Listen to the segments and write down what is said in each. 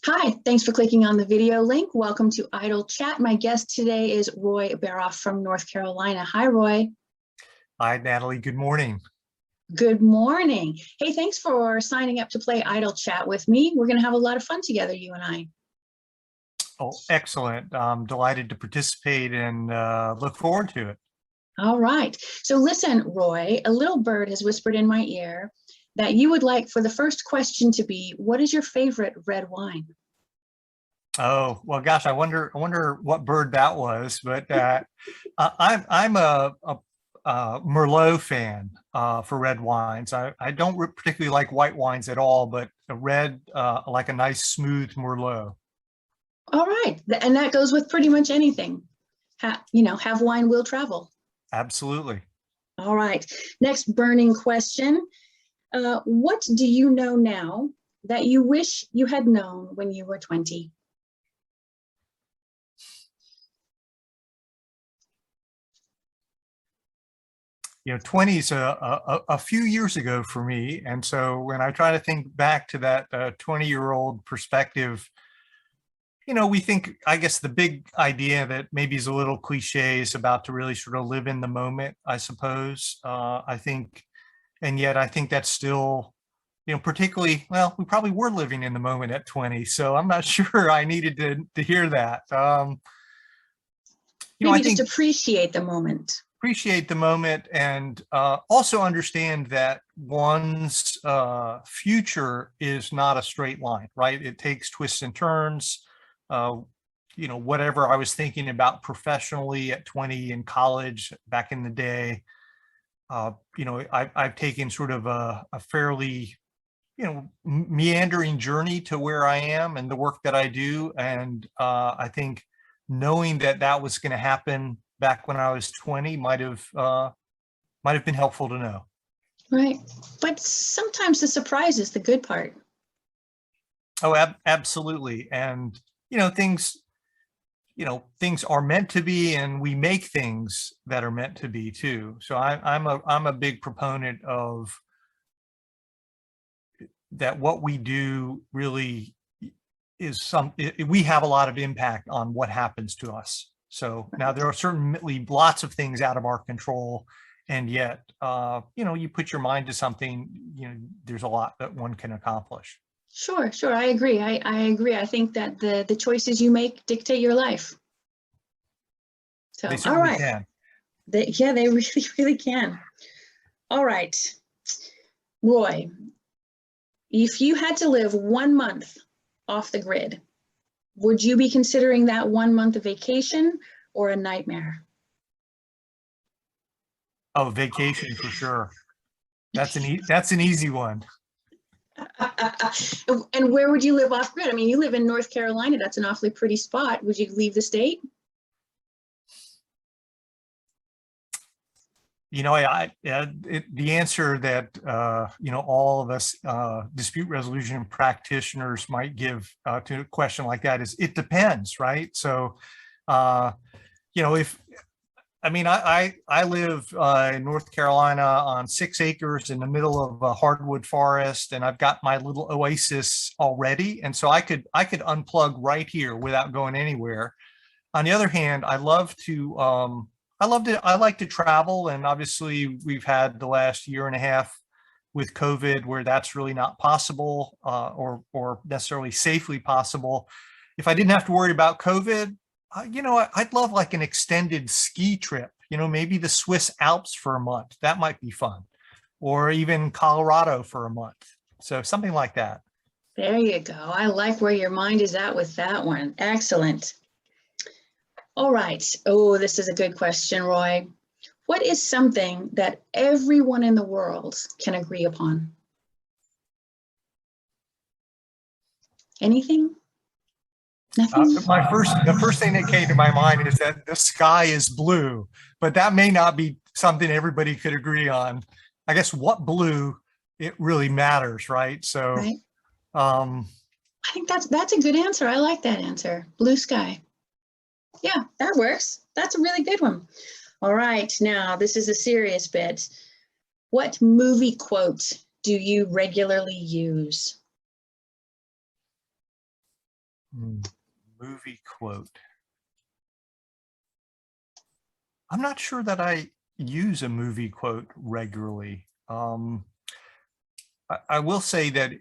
Hi, thanks for clicking on the video link. Welcome to Idle Chat. My guest today is Roy Baroff from North Carolina. Hi, Roy. Hi, Natalie. Good morning. Good morning. Hey, thanks for signing up to play Idle Chat with me. We're going to have a lot of fun together, you and I. Oh, excellent. I'm delighted to participate and look forward to it. All right. So listen, Roy, a little bird has whispered in my ear that you would like for the first question to be, what is your favorite red wine? Oh, well, gosh, I wonder what bird that was, but I'm a Merlot fan for red wines. I don't particularly like white wines at all, but a red, like a nice smooth Merlot. All right. And that goes with pretty much anything. Have wine will travel. Absolutely. All right. Next burning question. What do you know now that you wish you had known when you were 20? You know, 20 is a few years ago for me. And so when I try to think back to that 20-year-old perspective, you know, we think, I guess the big idea that maybe is a little cliche is about to really sort of live in the moment, I suppose. I think, and yet I think that's still, you know, particularly, well, we probably were living in the moment at 20. So I'm not sure I needed to hear that. Maybe I just think appreciate the moment. appreciate the moment and also understand that one's future is not a straight line, right? It takes twists and turns. You know, whatever I was thinking about professionally at 20 in college back in the day, you know, I've taken sort of a fairly, you know, meandering journey to where I am and the work that I do. And I think knowing that that was going to happen back when I was 20 might have been helpful to know. Right. But sometimes the surprise is the good part. Oh, absolutely. And, you know, things are meant to be, and we make things that are meant to be too. So I'm a big proponent of that. What we do really is we have a lot of impact on what happens to us. So now there are certainly lots of things out of our control, and yet, you know, you put your mind to something, you know, there's a lot that one can accomplish. Sure. I agree. I agree. I think that the choices you make dictate your life. So, They all certainly right. can. Yeah, they really, really can. All right. Roy, if you had to live 1 month off the grid, would you be considering that 1 month a vacation or a nightmare? Oh, vacation for sure. That's an easy one. And where would you live off grid? I mean, you live in North Carolina. That's an awfully pretty spot. Would you leave the state? You know, the answer that you know, all of us dispute resolution practitioners might give to a question like that is it depends, right? So, you know, I live in North Carolina on 6 acres in the middle of a hardwood forest, and I've got my little oasis already, and so I could unplug right here without going anywhere. On the other hand, I like to travel, and obviously we've had the last year and a half with COVID where that's really not possible or necessarily safely possible. If I didn't have to worry about COVID, you know, I'd love like an extended ski trip, you know, maybe the Swiss Alps for a month. That might be fun, or even Colorado for a month. So something like that. There you go. I like where your mind is at with that one. Excellent. All right. Oh, this is a good question, Roy. What is something that everyone in the world can agree upon? Anything? Nothing? The first thing that came to my mind is that the sky is blue, but that may not be something everybody could agree on. I guess what blue it really matters, right? So, Right. um, I think that's a good answer. I like that answer. Blue sky. Yeah, that works. That's a really good one. All right, now this is a serious bit. What movie quote do you regularly use? Movie quote. I'm not sure that I use a movie quote regularly. I will say that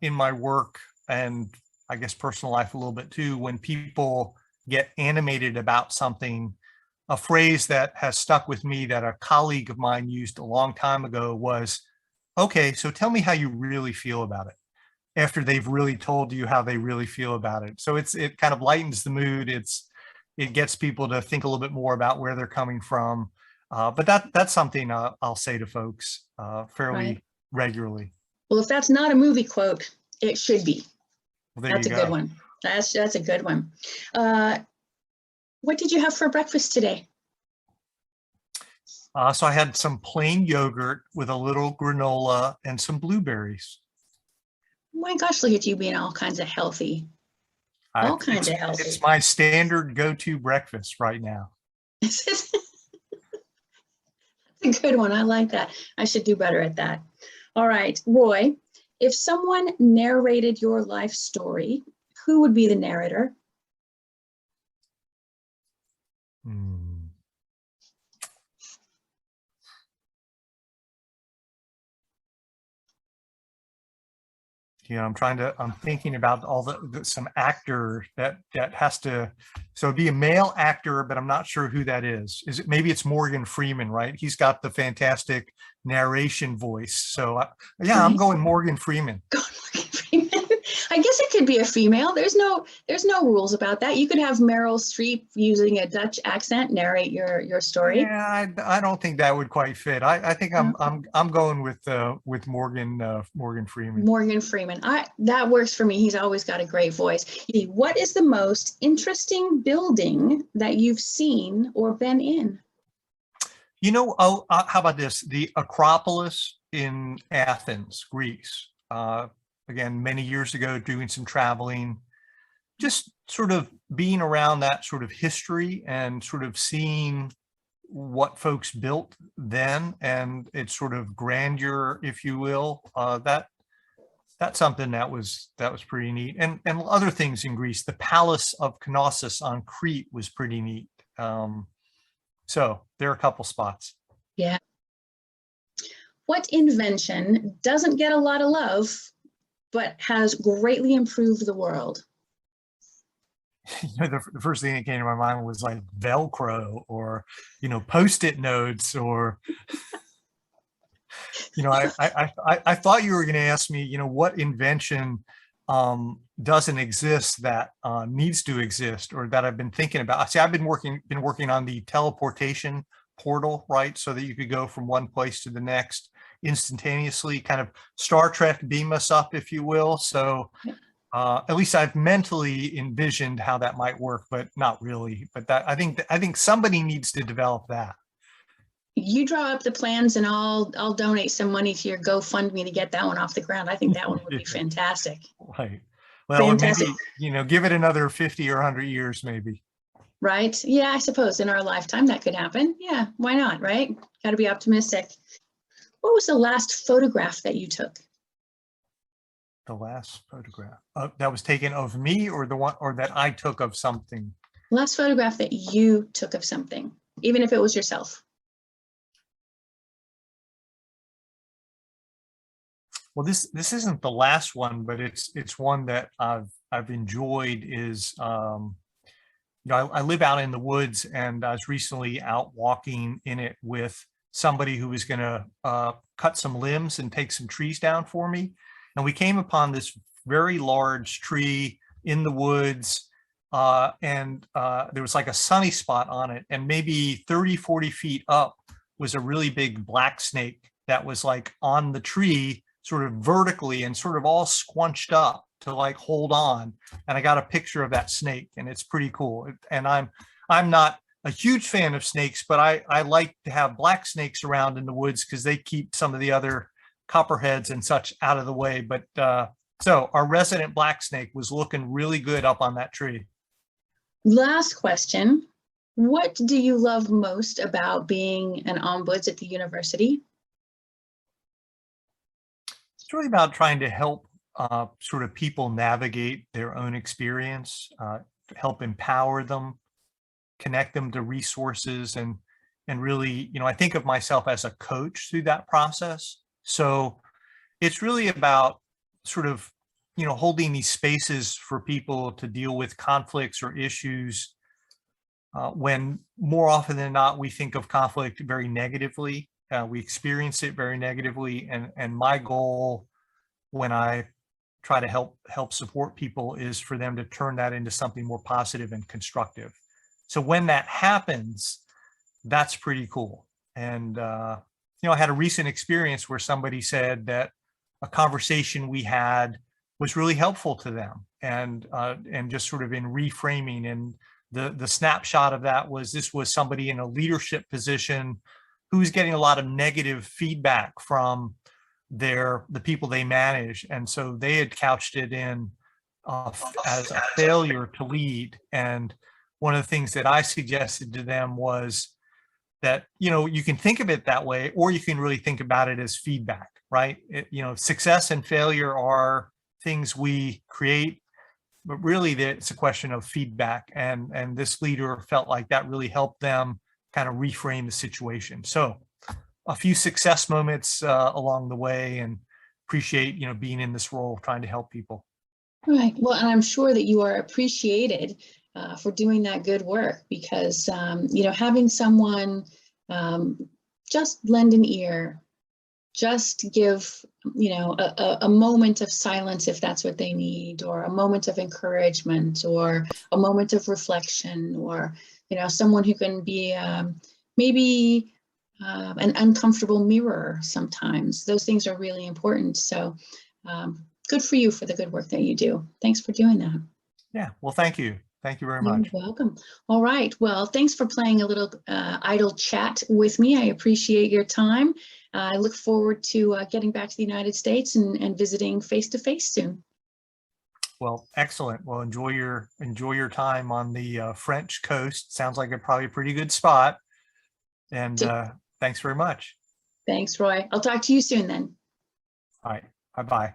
in my work and I guess personal life a little bit too, when people get animated about something, a phrase that has stuck with me that a colleague of mine used a long time ago was, okay, so tell me how you really feel about it, after they've really told you how they really feel about it. So it kind of lightens the mood. It gets people to think a little bit more about where they're coming from. But that's something I'll say to folks fairly Right. regularly. Well, if that's not a movie quote, it should be. Well, there That's a you good go. one. That's a good one. What did you have for breakfast today? So I had some plain yogurt with a little granola and some blueberries. My gosh, look at you being all kinds of healthy. All kinds of healthy. It's my standard go-to breakfast right now. That's a good one. I like that. I should do better at that. All right, Roy, if someone narrated your life story, who would be the narrator? You know, I'm thinking about all some actor that has to, so it'd be a male actor, but I'm not sure who that is. Maybe it's Morgan Freeman, right? He's got the fantastic narration voice. So yeah, I'm going Morgan Freeman. I guess it could be a female. There's no rules about that. You could have Meryl Streep using a Dutch accent narrate your story. Yeah, I don't think that would quite fit. I think I'm going with Morgan Freeman. Morgan Freeman. That works for me. He's always got a great voice. What is the most interesting building that you've seen or been in? You know, how about this? The Acropolis in Athens, Greece. Again, many years ago, doing some traveling, just sort of being around that sort of history and sort of seeing what folks built then and its sort of grandeur, if you will. That's something that was pretty neat. And other things in Greece, the Palace of Knossos on Crete was pretty neat. So there are a couple spots. Yeah. What invention doesn't get a lot of love, but has greatly improved the world? You know, the first thing that came to my mind was like Velcro or, you know, Post-it notes or, you know, I thought you were going to ask me, you know, what invention doesn't exist that needs to exist or that I've been thinking about. See, I've been working on the teleportation portal, right? So that you could go from one place to the next instantaneously, kind of Star Trek beam us up, if you will. So at least I've mentally envisioned how that might work, but not really. But I think somebody needs to develop that. You draw up the plans and I'll donate some money to your GoFundMe to get that one off the ground. I think that one would be fantastic. Right. Well, fantastic. Maybe, you know, give it another 50 or 100 years, maybe. Right. Yeah, I suppose in our lifetime that could happen. Yeah, why not, right? Got to be optimistic. What was the last photograph that you took? The last photograph that was taken of me, or the one, or that I took of something? Last photograph that you took of something, even if it was yourself. Well, this isn't the last one, but it's one that I've enjoyed. Is you know, I live out in the woods, and I was recently out walking in it with somebody who was going to cut some limbs and take some trees down for me. And we came upon this very large tree in the woods, and there was like a sunny spot on it. And maybe 30, 40 feet up was a really big black snake that was like on the tree, sort of vertically and sort of all squunched up to like hold on. And I got a picture of that snake, and it's pretty cool. And I'm not a huge fan of snakes, but I like to have black snakes around in the woods because they keep some of the other copperheads and such out of the way. But so our resident black snake was looking really good up on that tree. Last question. What do you love most about being an ombuds at the university? It's really about trying to help sort of people navigate their own experience, help empower them, connect them to resources, and really, I think of myself as a coach through that process. So it's really about sort of, holding these spaces for people to deal with conflicts or issues, when more often than not, we think of conflict very negatively. We experience it very negatively. And my goal when I try to help support people is for them to turn that into something more positive and constructive. So when that happens, that's pretty cool. And, I had a recent experience where somebody said that a conversation we had was really helpful to them, and just sort of in reframing. And the snapshot of that was, this was somebody in a leadership position who was getting a lot of negative feedback from the people they manage. And so they had couched it in as a failure to lead. And one of the things that I suggested to them was that, you can think of it that way, or you can really think about it as feedback, right? Success and failure are things we create, but really it's a question of feedback. And this leader felt like that really helped them kind of reframe the situation. So a few success moments along the way, and appreciate, being in this role, trying to help people. Right. Well, and I'm sure that you are appreciated for doing that good work, because, having someone just lend an ear, just give, a moment of silence if that's what they need, or a moment of encouragement, or a moment of reflection, or, someone who can be maybe an uncomfortable mirror sometimes. Those things are really important. So good for you for the good work that you do. Thanks for doing that. Yeah. Well, thank you. Thank you very much. You're welcome. All right. Well, thanks for playing a little idle chat with me. I appreciate your time. I look forward to getting back to the United States and visiting face to face soon. Well, excellent. Well, enjoy your time on the French coast. Sounds like probably a pretty good spot. And thanks very much. Thanks, Roy. I'll talk to you soon then. All right. Bye-bye.